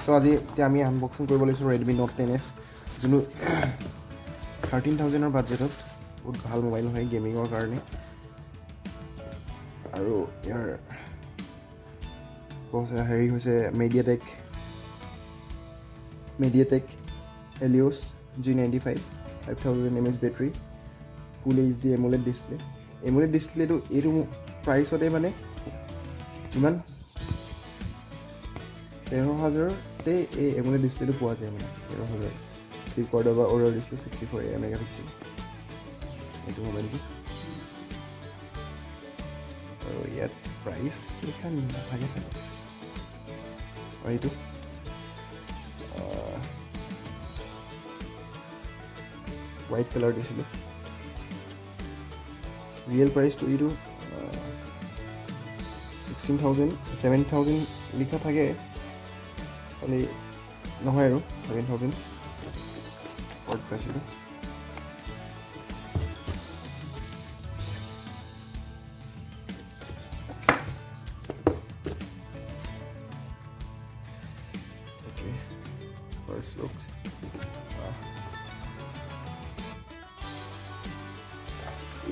চ' আজি এতিয়া আমি আনবক্সিং কৰিব লৈছোঁ Redmi Note 10s যোনটো 13,000ৰ বাজেটত বহুত ভাল মোবাইল হয় গেমিঙৰ কাৰণে আৰু ইয়াৰ হেৰি হৈছে Mediatek Helio G95 5000 mAh battery ফুল HD AMOLED ডিছপ্লে ডিছপ্লেটো এইটো প্ৰাইচতে মানে ইমান 13,000তে এই AMOLED ডিছপ্লেটো পোৱা যায় মানে 13,000 ফ্লিপকাৰ্টৰ বা অৰ্ডাৰ দিছিলোঁ 64 মেগাপিক্সেল এইটো মোবাইলটো আৰু ইয়াত প্ৰাইচ লিখা নাথাকে চাগে আৰু এইটো হোৱাইট কালাৰ দিছিলোঁ ৰিয়েল প্ৰাইচটো এইটো 7,000 লিখা থাকে খালি নহয় আৰু 7,000 পৰ্ট পাইছিলোঁ First look.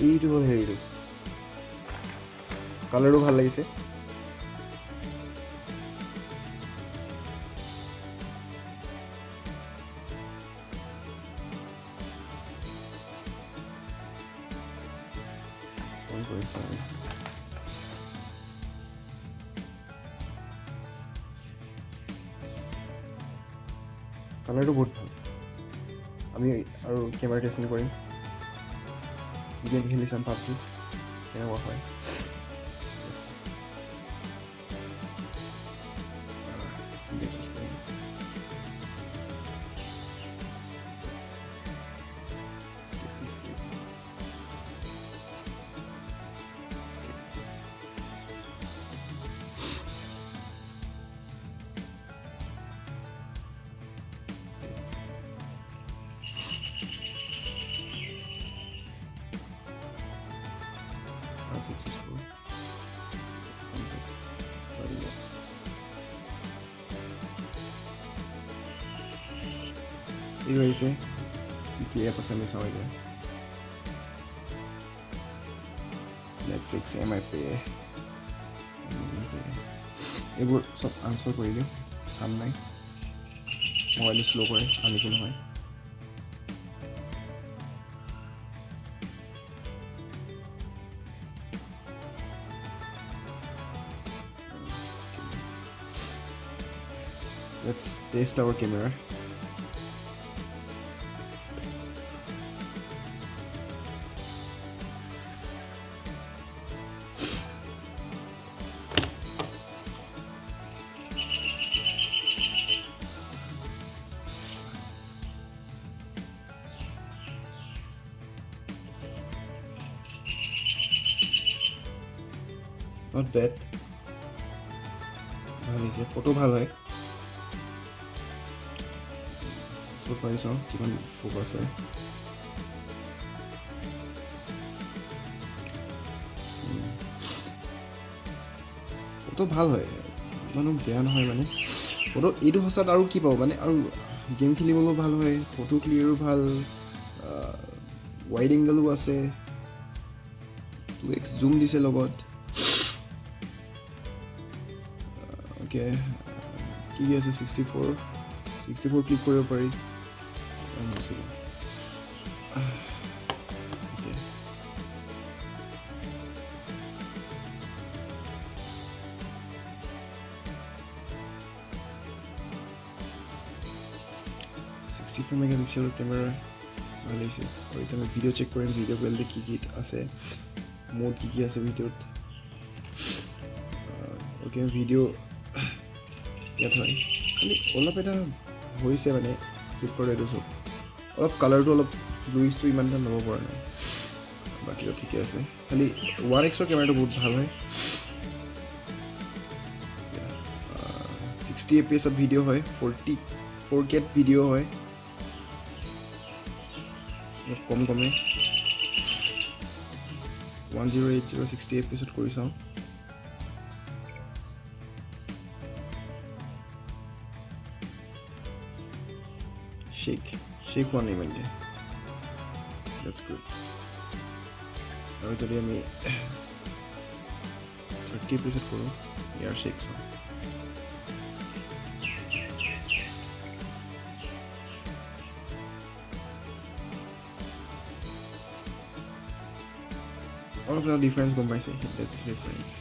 এইটো হ'ল হেৰিটো কালাৰো ভাল লাগিছে কালাৰটো বহুত ভাল আমি আৰু কেমেৰা টেষ্টিং কৰিম গেম খেলি চাম পাবজি কেনেকুৱা হয় successful. Itu aja sih. Iki apa sih misalnya aja. Netflix, MIP. এইবোৰ সব আনসাৰ কৰিলে কাম নাই মোবাইল স্লো কৰে আনি কি নহয় Let's test our camera. Not bad. ভাল হৈছে ফটো ভাল হয় পাৰি চাওঁ কিমান ফোকাছ হয় ফটো ভাল হয় ইমানো বেয়া নহয় মানে ফটো এইটো সঁচাত আৰু কি পাব মানে আৰু গেম খেলিবলৈও ভাল হয় ফটো ক্লিয়াৰো ভাল ৱাইড এংগলো আছে 2x জুম দিছে লগত অ'কে কি আছে 64 ক্লিক কৰিব পাৰি Okay. মেগাপিক্সেলৰ কেমেৰা ভাল হৈছে আৰু এতিয়া আমি ভিডিঅ' চেক কৰিম ভিডিঅ' কোৱালিটি কি আছে মোড কি আছে ভিডিঅ'ত অ'কে ভিডিঅ' ইয়াত হয় খালি অলপ এটা হৈছে মানে ফ্লিপকাৰ্ট এইটো চব অলপ কালাৰটো অলপ লুইজটো ইমান এটা ল'ব পৰা নাই বাকীটো ঠিকে আছে খালি 1xৰ কেমেৰাটো বহুত ভাল হয় 60 fps ভিডিঅ' হয় 4K ভিডিঅ' হয় কমে 1080 60 fps কৰি চাওঁ shake one imanke. That's good. Aru jodi ami 30% koru yaar shake so. All of the difference gom paise. That's difference.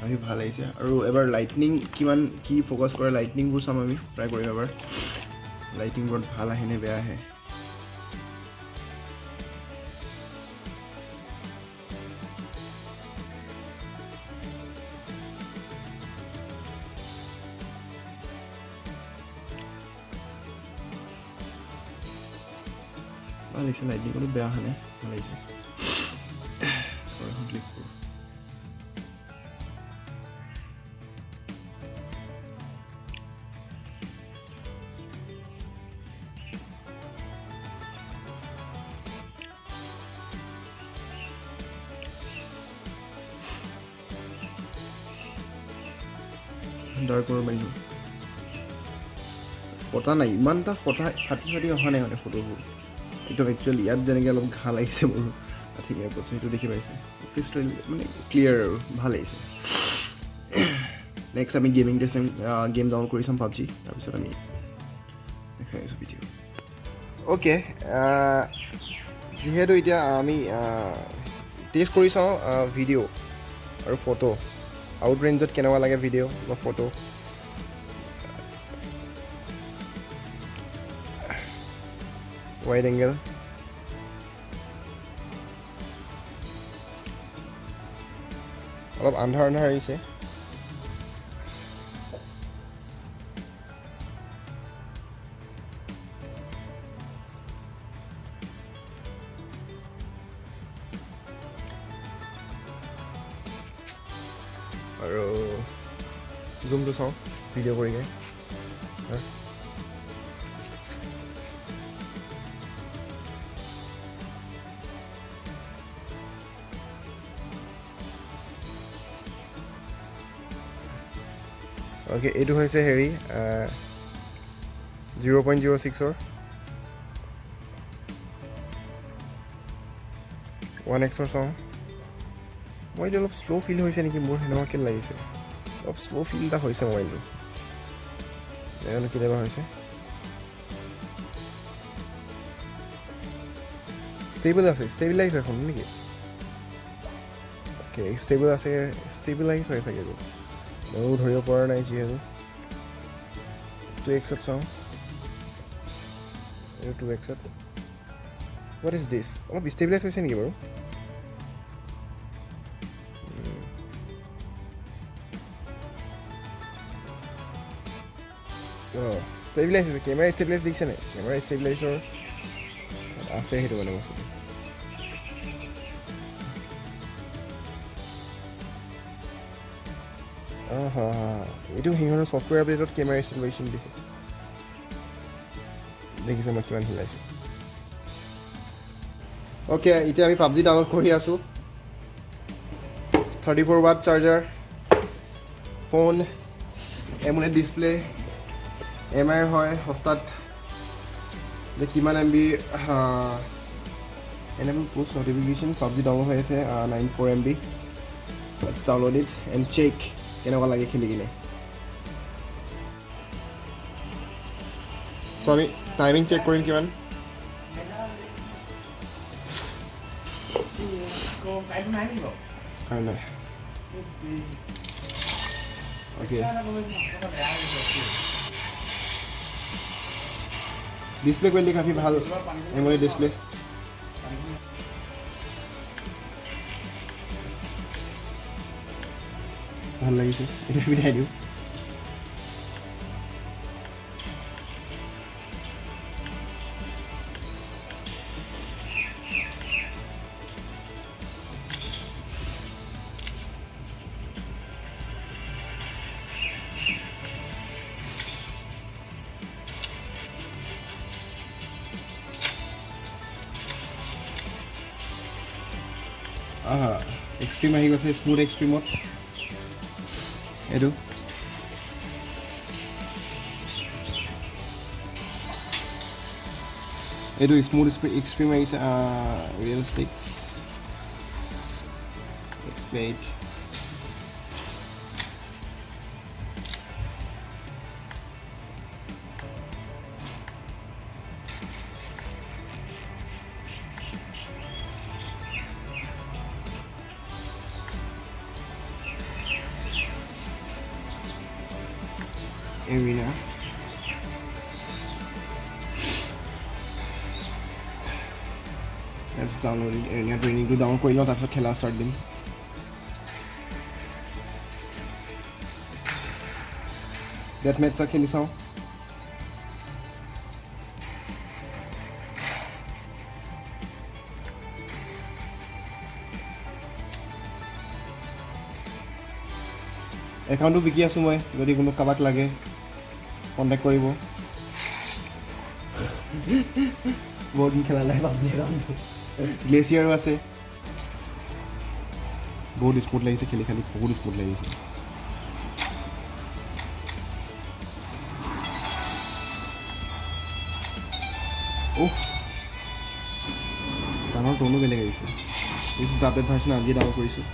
আমি ভাল আহিছে আৰু এবাৰ লাইটনিং কিমান কি ফোকাস কৰে লাইটনিং বোৰ চাম আমি ট্ৰাই কৰিম এবাৰ লাইটিং বোৰ ভাল আহে নে বেয়া আহে ভাল আহিছে লাইটিং কোনো বেয়া আহে নে ভাল আহিছে আৰু ক্লিক কৰো ডাৰ্ক কৰিব পাৰিম ফটা নাই ইমানটা ফটা ফাটি অহা নাই মানে ফটোবোৰ একদম একচুৱেলি ইয়াত যেনেকৈ অলপ ঘা লাগিছে মোৰ ঠিক আছে সেইটো দেখি পাইছে ক্ৰিষ্টেল মানে ক্লিয়াৰ আৰু ভাল আহিছে নেক্সট আমি গেমিং টেষ্টিং গেম ডাউনলোড কৰি চাম পাবজি তাৰপিছত আমি দেখাই আছোঁ ভিডিঅ' অ'কে যিহেতু এতিয়া আমি টেষ্ট কৰি চাওঁ ভিডিঅ' আৰু ফটো আউট ৰেঞ্জত কেনেকুৱা লাগে ভিডিঅ' বা ফটো ৱাইড এংগেল অলপ আন্ধাৰ আহিছে আৰু জুমটো চাওঁ ভিডিঅ' কৰি কিনে অ'কে এইটো হৈছে হেৰি 0.06ৰ 1xৰ চাওঁ মই এইটো অলপ শ্ল' ফিল হৈছে নেকি মোৰ সেনেকুৱাকৈ লাগিছে অলপ শ্ল' ফিল এটা হৈছে মোবাইলটো কেতিয়াবা হৈছে ষ্টেবল আছে ষ্টেবিলাইজ হয় এখন নেকি অ'কে ষ্টেবিলাইজ হয় চাগে এইটো ময়ো ধৰিব পৰা নাই যিহেতু 2xত চাওঁ এইটো 2xত হোৱাট ইজ দিছ অলপ ষ্টেবিলাইজ হৈছে নেকি বাৰু ষ্টেবিলাইজ আছে কেমেৰা ষ্টেবিলাইজ দেখিছে নাই কেমেৰা ষ্টেবিলাইজৰ আছে সেইটো মানে বস্তুটো এইটো সিহঁতৰ ছফ্টৱেৰ আপডেটত কেমেৰা ষ্টেবিলাইজেশ্যন দিছে দেখিছে মই কিমান হিলাইছোঁ অ'কে এতিয়া আমি পাবজি ডাউনলোড কৰি আছোঁ 34 watt charger phone AMOLED display MI হয় সস্তাত কিমান MB enable post notification PUBG download হৈ আছে 94 MB let's download it and check কেনেকুৱা লাগে খেলি কিনে চ' আমি টাইমিং চেক কৰিম কিমান অ'কে ডিছপ্লে কোৱালিটি কাফি ভাল AMOLED ডিছপ্লে ভাল লাগিছে এইটো মিলাই দিওঁ এক্সট্ৰিম আহি গৈছে স্মুথ এক্সট্ৰিমত এইটো এইটো স্মুথ এক্সট্ৰিম আহিছে real sticks let's play it Arena. Let's download it. Arena training to download koi lo tarpor khela start dim. That match sa kheli sao. Account to biki asu moi jodi kono kabak lage contact কৰিব বহুত দিন খেলা নাই PUBG গ্লেচিয়াৰো আছে বহুত smooth লাগিছে খেলি খালি বহুত স্মুথ লাগিছে উফ গানৰ টোনো বেলেগ আহিছে this is the update version আজি ডাউনলোড কৰিছোঁ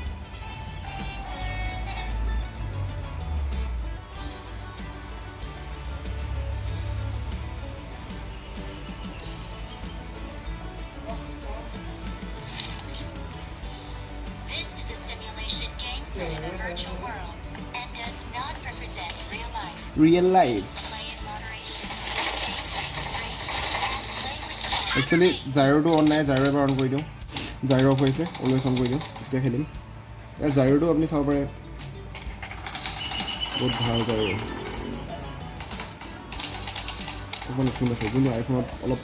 real life actually gyro to on nai gyro ebar on koi diu gyro off hoise always on koi diu এতিয়া খেলিম ইয়াৰ gyro to apni চাব পাৰে বহুত ভাল gyro ওপন স্ক্ৰীন আছে যোনটো আইফোনত অলপ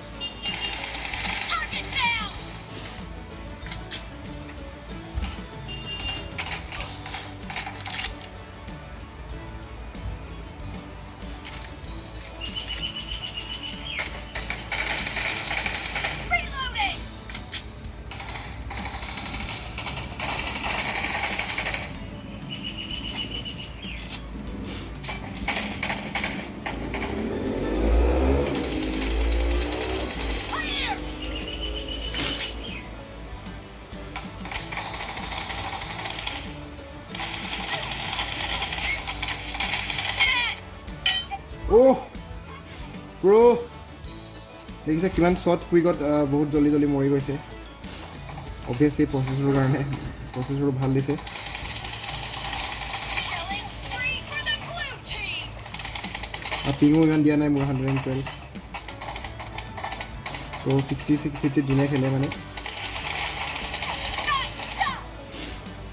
Oh, bro. দেখিছে কিমান শট কুইকত বহুত জলদি জলদি মৰি গৈছে অবভিয়াছলি প্ৰচেছৰৰ কাৰণে প্ৰচেছৰ ভাল দিছে পিঙো ইমান দিয়া নাই মোৰ 112 তো 60 50 যোনে খেলে মানে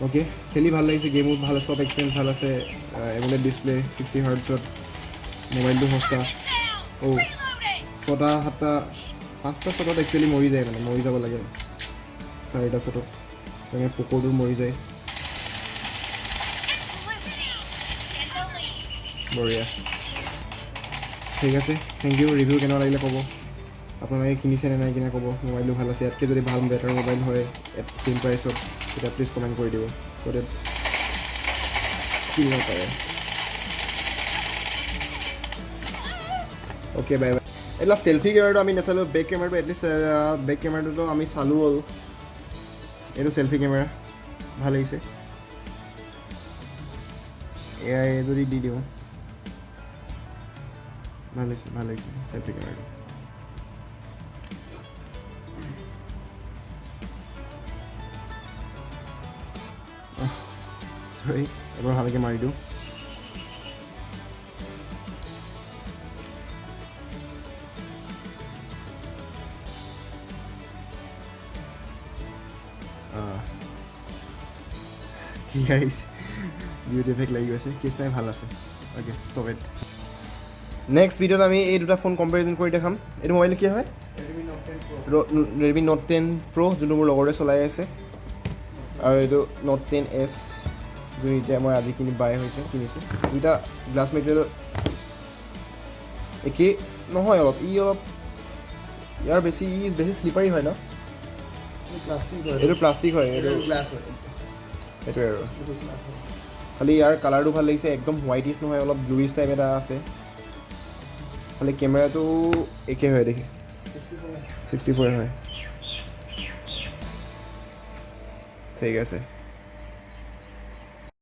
ওকে খেলি ভাল লাগিছে গেমত ভাল আছে সব এক্সপেৰিয়েন্স ভাল আছে AMOLED ডিসপ্লে 60 হাৰ্টজত মোবাইলটো হস্তা ও ছটা সাতটা পাঁচটা ছটত একচুৱেলি মৰি যায় মানে মৰি যাব লাগে চাৰিটা ছটত তেনেকৈ পকৰটো মৰি যায় বঢ়িয়া ঠিক আছে থেংক ইউ ৰিভিউ কেনেকুৱা লাগিলে ক'ব আপোনালোকে কিনিছে নে নাই কিনা ক'ব মোবাইলটো ভাল আছে ইয়াতকৈ যদি ভাল বেটাৰ মোবাইল হয় চেম প্ৰাইচত তেতিয়া প্লিজ কমেণ্ট কৰি দিব চ' ডেট কিনিব পাৰে ওকে বাই বাই এটা সেলফি কেমেৰাটো আমি নাচালোঁ বেক কেমেৰাটো এটলিষ্ট বেক কেমেৰাটোতো আমি চালোঁ হ'ল এইটো সেলফি কেমেৰা ভাল লাগিছে এআই যদি দি দিওঁ ভাল লাগিছে সেলফি কেমেৰাটো সৰি এবাৰ ভালকৈ মাৰি দিওঁ গাইজ বিউটি এফেক্ট লাগি গৈছে কেছ নাই ভাল আছে অ'কে ষ্টপ ইট নেক্সট ভিডিঅ'ত আমি এই দুটা ফোন কম্পেৰিজন কৰি দেখাম এইটো মোবাইল কি হয় Redmi Note 10 Pro যোনটো মোৰ লগৰে চলাই আছে আৰু এইটো Note 10s যোন এতিয়া মই আজি কিনিছোঁ দুইটা গ্লাছ মেটেৰিয়েল একেই নহয় অলপ ইয়াৰ বেছি স্লিপাৰী হয় ন এইটো প্লাষ্টিক হয় এইটো গ্লাছ হয় এইটোৱে আৰু খালি ইয়াৰ কালাৰটো ভাল লাগিছে একদম হোৱাইটিছ নহয় অলপ ব্লুইছ টাইপ এটা আছে খালি কেমেৰাটো একে হয় দেখি 64 হয় ঠিক আছে